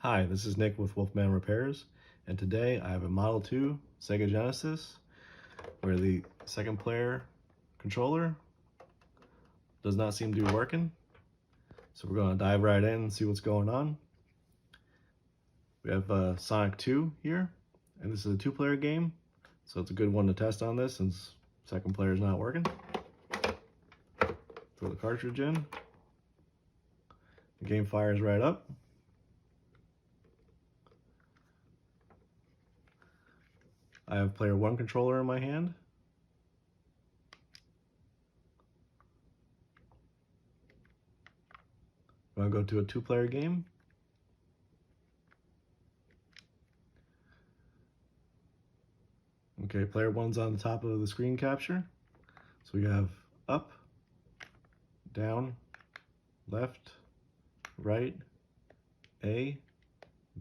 Hi, this is Nick with Wolfman Repairs, and today I have a Model 2 Sega Genesis where the second player controller does not seem to be working. So we're going to dive right in and see what's going on. We have Sonic 2 here, and this is a two-player game, so it's a good one to test on this since second player is not working. Throw the cartridge in. The game fires right up. I have player 1 controller in my hand. I'm going to go to a two-player game. Okay, player 1's on the top of the screen capture. So we have up, down, left, right, A,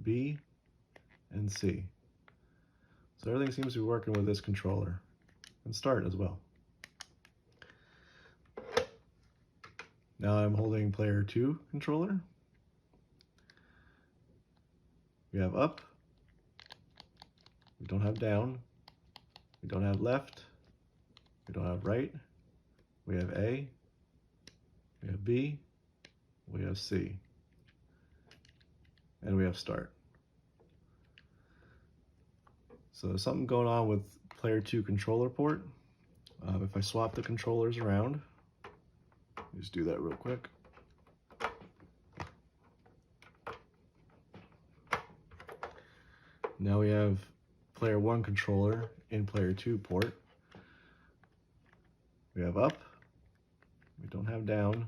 B, and C. So everything seems to be working with this controller. And start as well. Now I'm holding player 2 controller. We have up. We don't have down. We don't have left. We don't have right. We have A. We have B. We have C. And we have start. So there's something going on with player 2 controller port. If I swap the controllers around, just do that real quick. Now we have player 1 controller in player 2 port. We have up. We don't have down.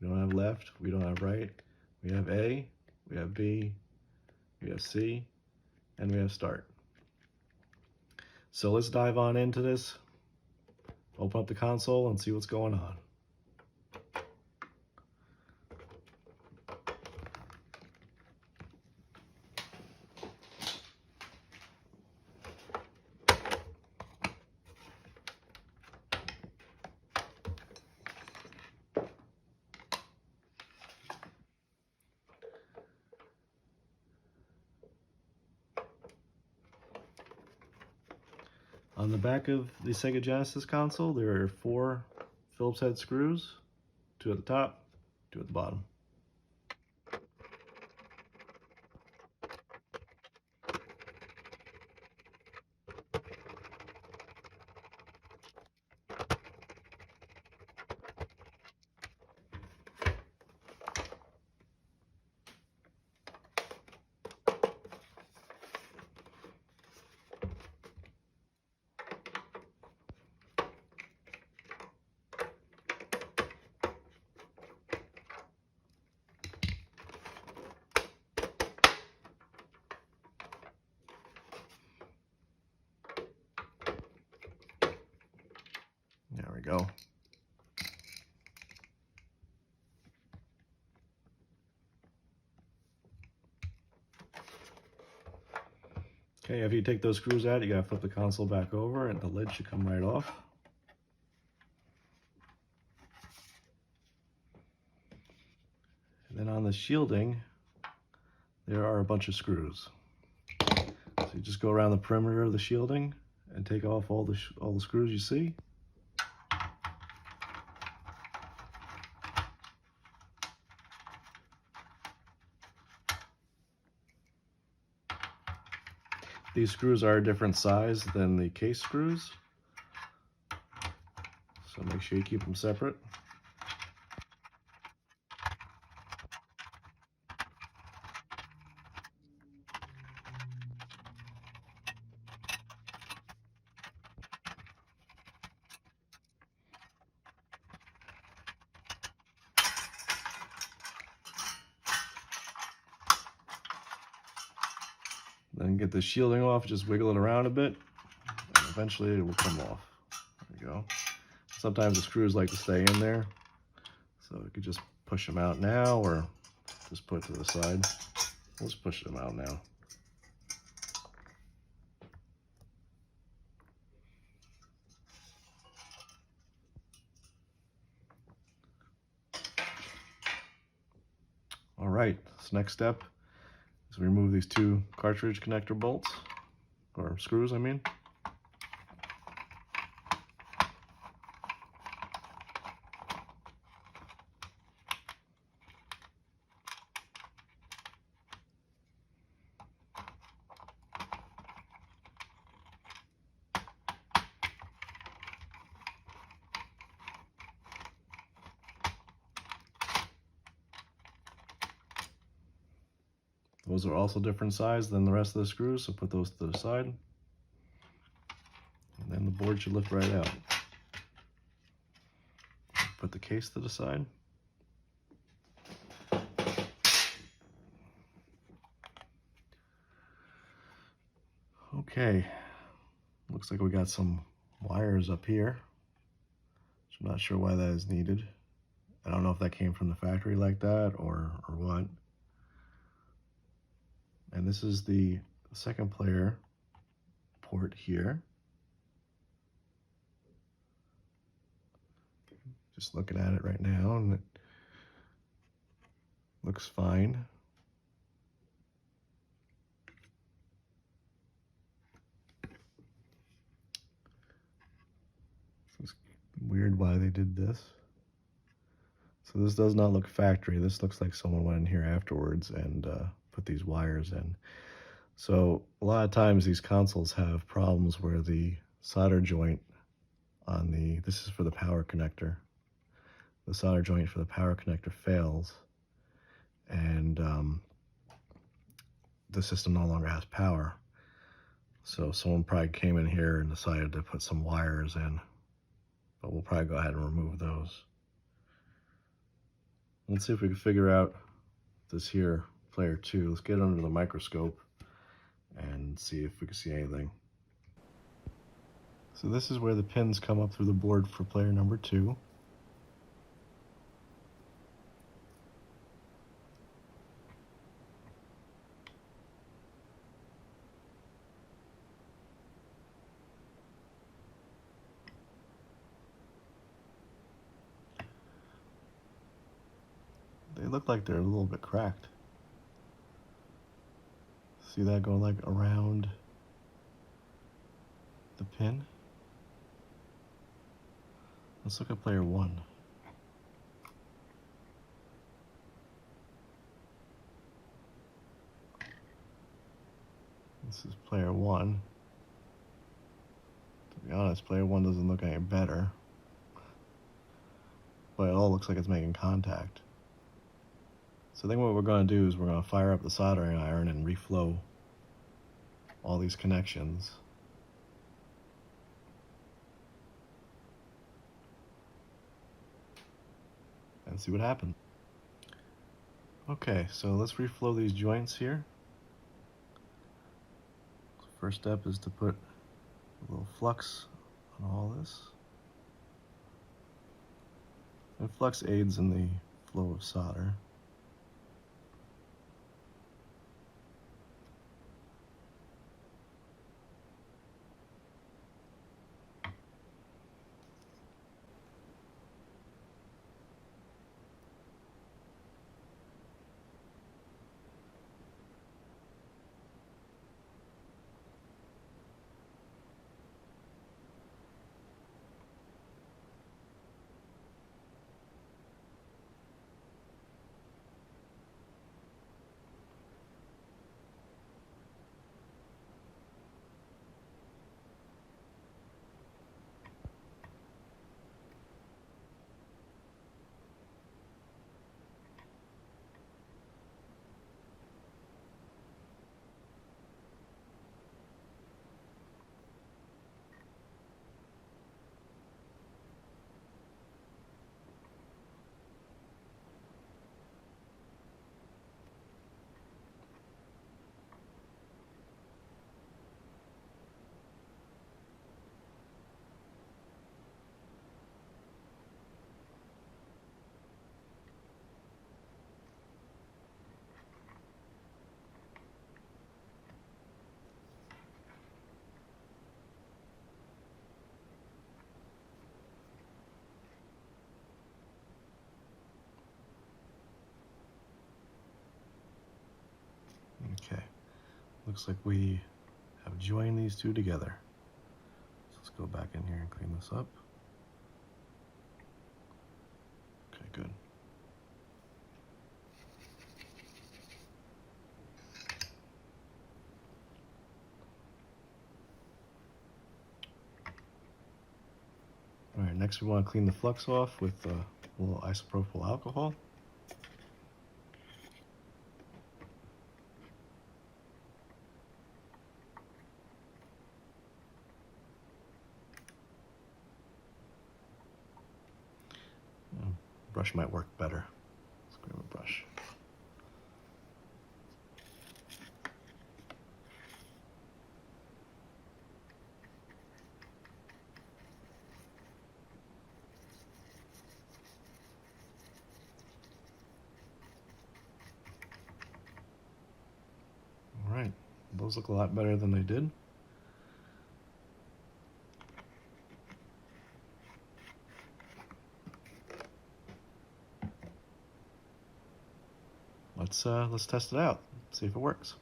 We don't have left. We don't have right. We have A. We have B. We have C. And we have start. So let's dive on into this. Open up the console and see what's going on. On the back of the Sega Genesis console, there are 4 Phillips head screws, 2 at the top, 2 at the bottom. There we go. Okay, after you take those screws out, you gotta flip the console back over and the lid should come right off. And then on the shielding, there are a bunch of screws. So you just go around the perimeter of the shielding and take off all the screws you see. These screws are a different size than the case screws, so make sure you keep them separate. Then get the shielding off, just wiggle it around a bit, and eventually it will come off. There you go. Sometimes the screws like to stay in there, so you could just push them out now or just put it to the side. Let's push them out now. All right, this next step is remove these two cartridge connector bolts, or screws I mean. Those are also different size than the rest of the screws, so put those to the side. And then the board should lift right out. Put the case to the side. Okay, looks like we got some wires up here. So I'm not sure why that is needed. I don't know if that came from the factory like that or what. And this is the second player port here. Just looking at it right now, and it looks fine. It's weird why they did this. So this does not look factory. This looks like someone went in here afterwards and put these wires in. So a lot of times these consoles have problems where the solder joint on this is for the power connector. The solder joint for the power connector fails, and the system no longer has power. So someone probably came in here and decided to put some wires in, but we'll probably go ahead and remove those. Let's see if we can figure out this here player 2. Let's get it under the microscope and see if we can see anything. So this is where the pins come up through the board for player number 2. They look like they're a little bit cracked. See that going like around the pin? Let's look at player 1. This is player 1. To be honest, player 1 doesn't look any better, but it all looks like it's making contact. So I think what we're going to do is we're going to fire up the soldering iron and reflow all these connections. And see what happens. Okay, so let's reflow these joints here. First step is to put a little flux on all this. And flux aids in the flow of solder. looks like we have joined these two together. So let's go back in here and clean this up. Okay, good. All right, next we want to clean the flux off with a little isopropyl alcohol. Brush might work better. Let's grab a brush. All right, those look a lot better than they did. Let's test it out, see if it works.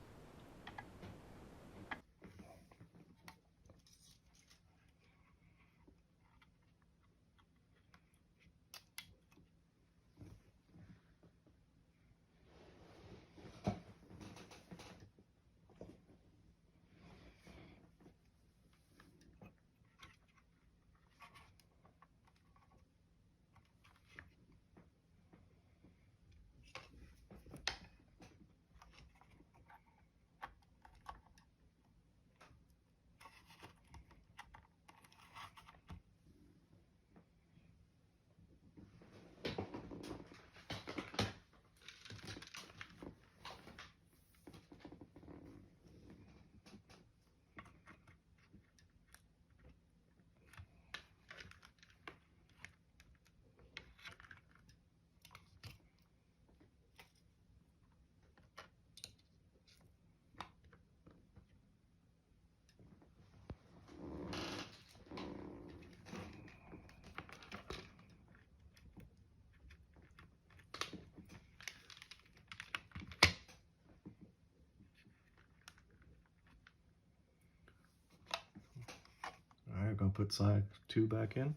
All right, gonna put side 2 back in.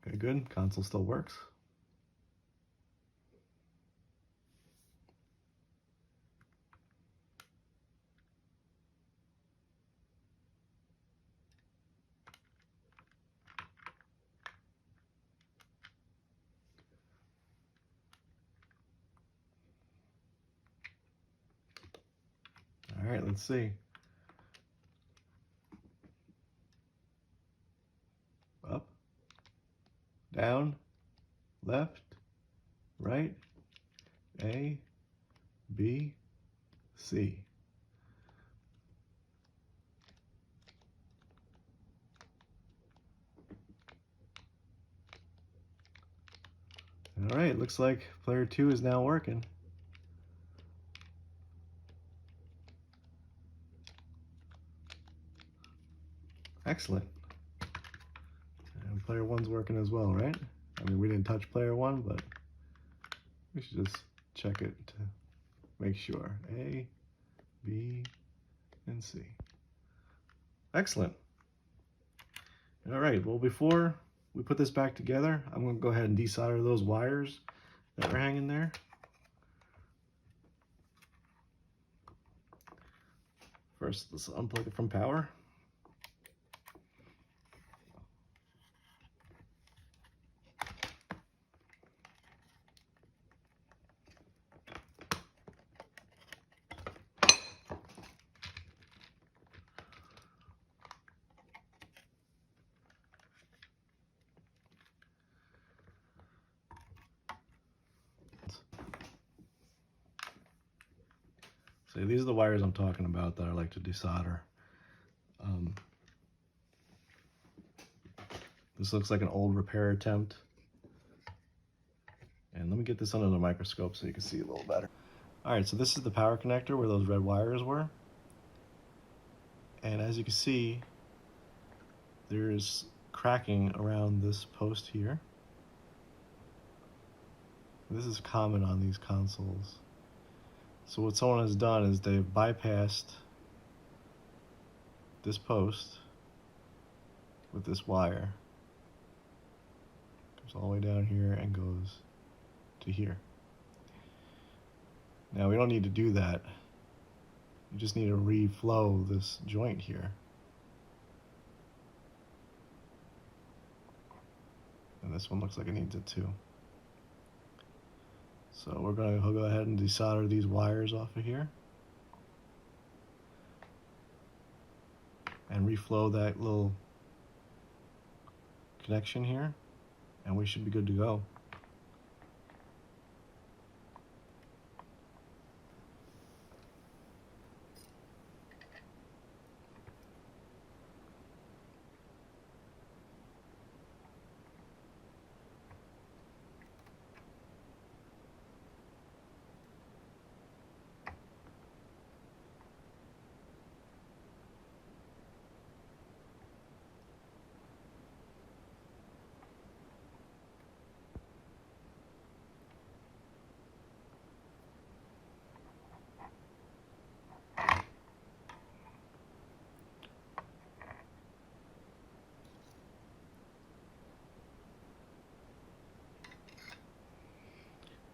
Okay, good. Console still works. All right, let's see. Up, down, left, right, A, B, C. All right, looks like player 2 is now working. Excellent. And player 1's working as well, right? I mean, we didn't touch player 1, but we should just check it to make sure. A, B, and C. Excellent. All right, well, before we put this back together, I'm going to go ahead and desolder those wires that were hanging there. First, let's unplug it from power. So these are the wires I'm talking about that I like to desolder. This looks like an old repair attempt. And let me get this under the microscope so you can see a little better. All right, so this is the power connector where those red wires were. And as you can see, there's cracking around this post here. This is common on these consoles. So what someone has done is they've bypassed this post with this wire. Goes all the way down here and goes to here. Now we don't need to do that. You just need to reflow this joint here. And this one looks like it needs it too. So we're going to go ahead and desolder these wires off of here. And reflow that little connection here. And we should be good to go.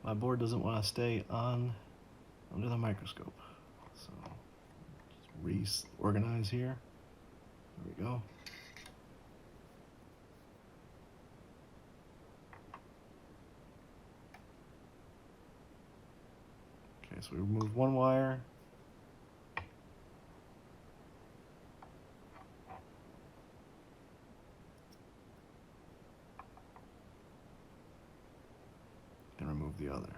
My board doesn't want to stay on under the microscope. So just reorganize here. There we go. Okay, so we remove one wire. And remove the other.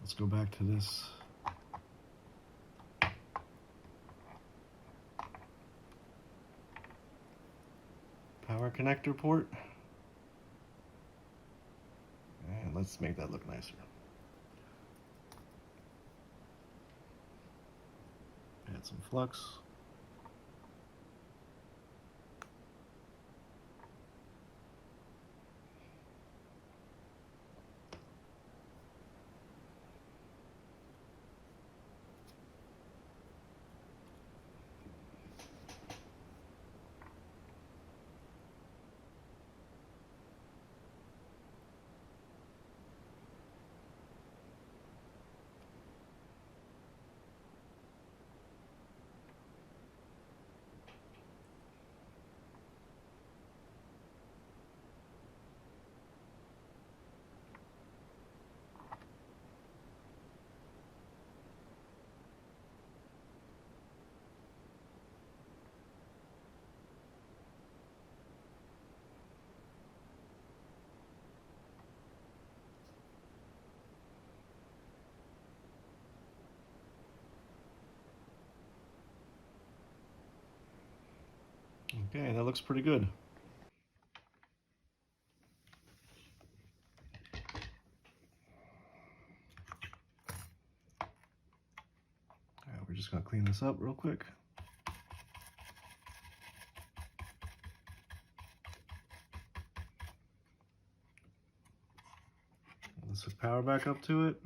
Let's go back to this power connector port. And let's make that look nicer. Add some flux. Okay, that looks pretty good. We're just going to clean this up real quick. Let's hook power back up to it.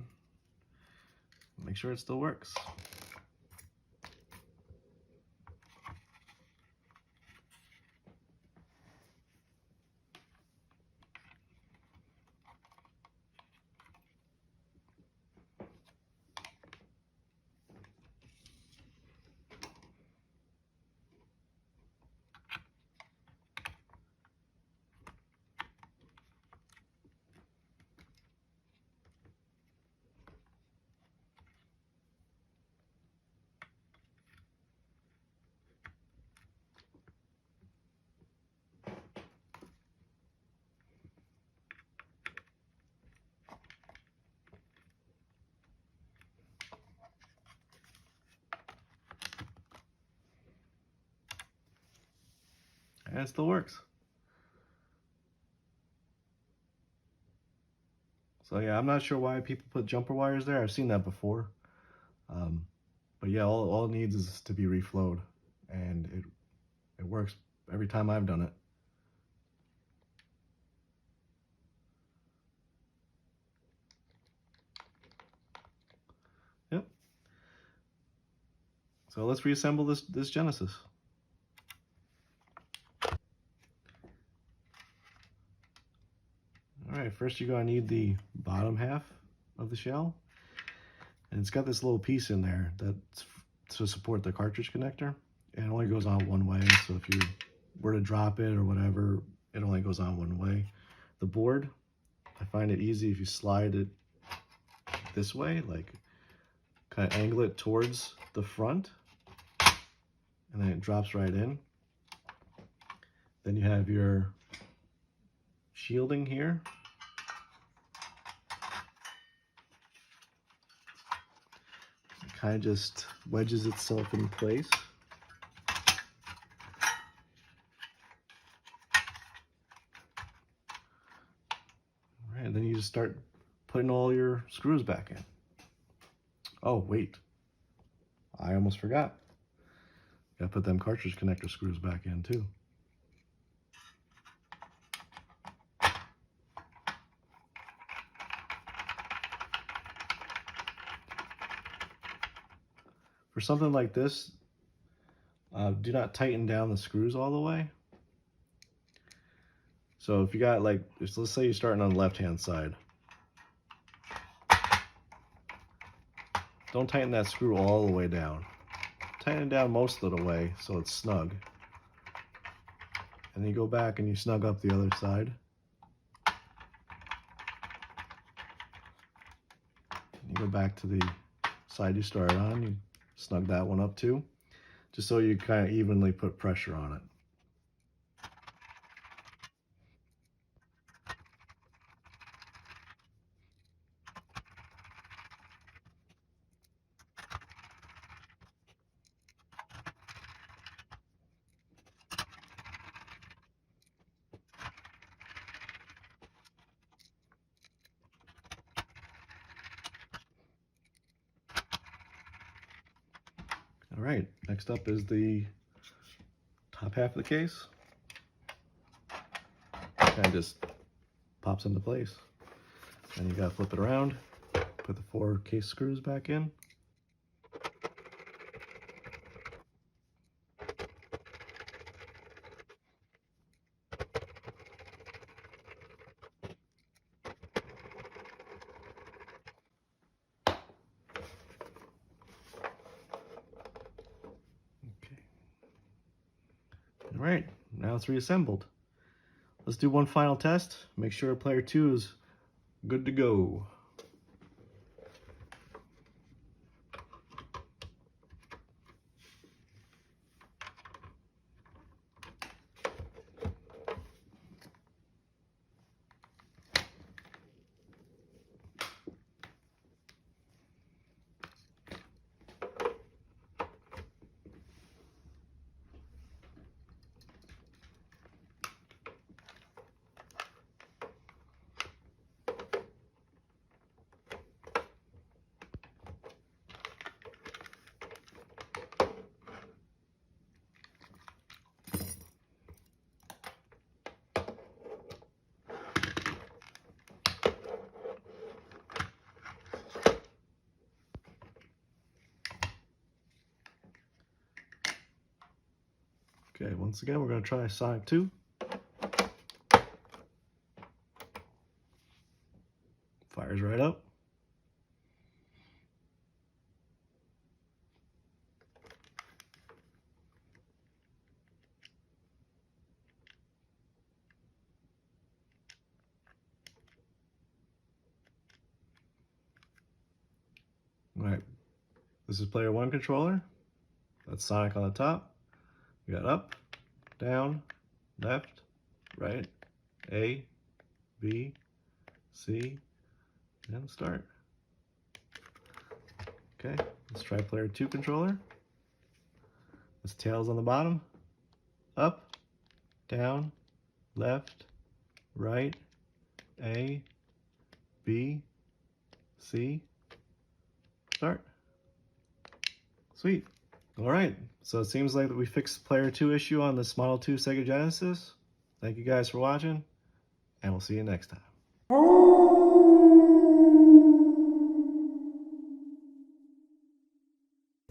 Make sure it still works. And it still works. So yeah, I'm not sure why people put jumper wires there. I've seen that before. But yeah, all it needs is to be reflowed, and it works every time I've done it. So let's reassemble this Genesis. All right, first you're going to need the bottom half of the shell. And it's got this little piece in there that's to support the cartridge connector. And it only goes on one way, so if you were to drop it or whatever, it only goes on one way. The board, I find it easy if you slide it this way, like kind of angle it towards the front, and then it drops right in. Then you have your shielding here. It kind of just wedges itself in place. All right, and then you just start putting all your screws back in. Oh, wait. I almost forgot. Gotta put them cartridge connector screws back in too. For something like this, do not tighten down the screws all the way. So if you got like, let's say you're starting on the left-hand side. Don't tighten that screw all the way down. Tighten it down most of the way so it's snug. And then you go back and you snug up the other side. You go back to the side you started on, you snug that one up too, just so you kind of evenly put pressure on it. All right, next up is the top half of the case. Kind of just pops into place. And you gotta flip it around, put the 4 case screws back in. All right, now it's reassembled. Let's do one final test. Make sure player 2 is good to go. Okay, once again, we're going to try Sonic 2. Fires right up. All right, this is player 1 controller. That's Sonic on the top. We got up, down, left, right, A, B, C, and start. Okay, let's try player 2 controller. This tail's on the bottom. Up, down, left, right, A, B, C, start. Sweet. All right, so it seems like we fixed player 2 issue on this Model 2 Sega Genesis. Thank you guys for watching, and we'll see you next time.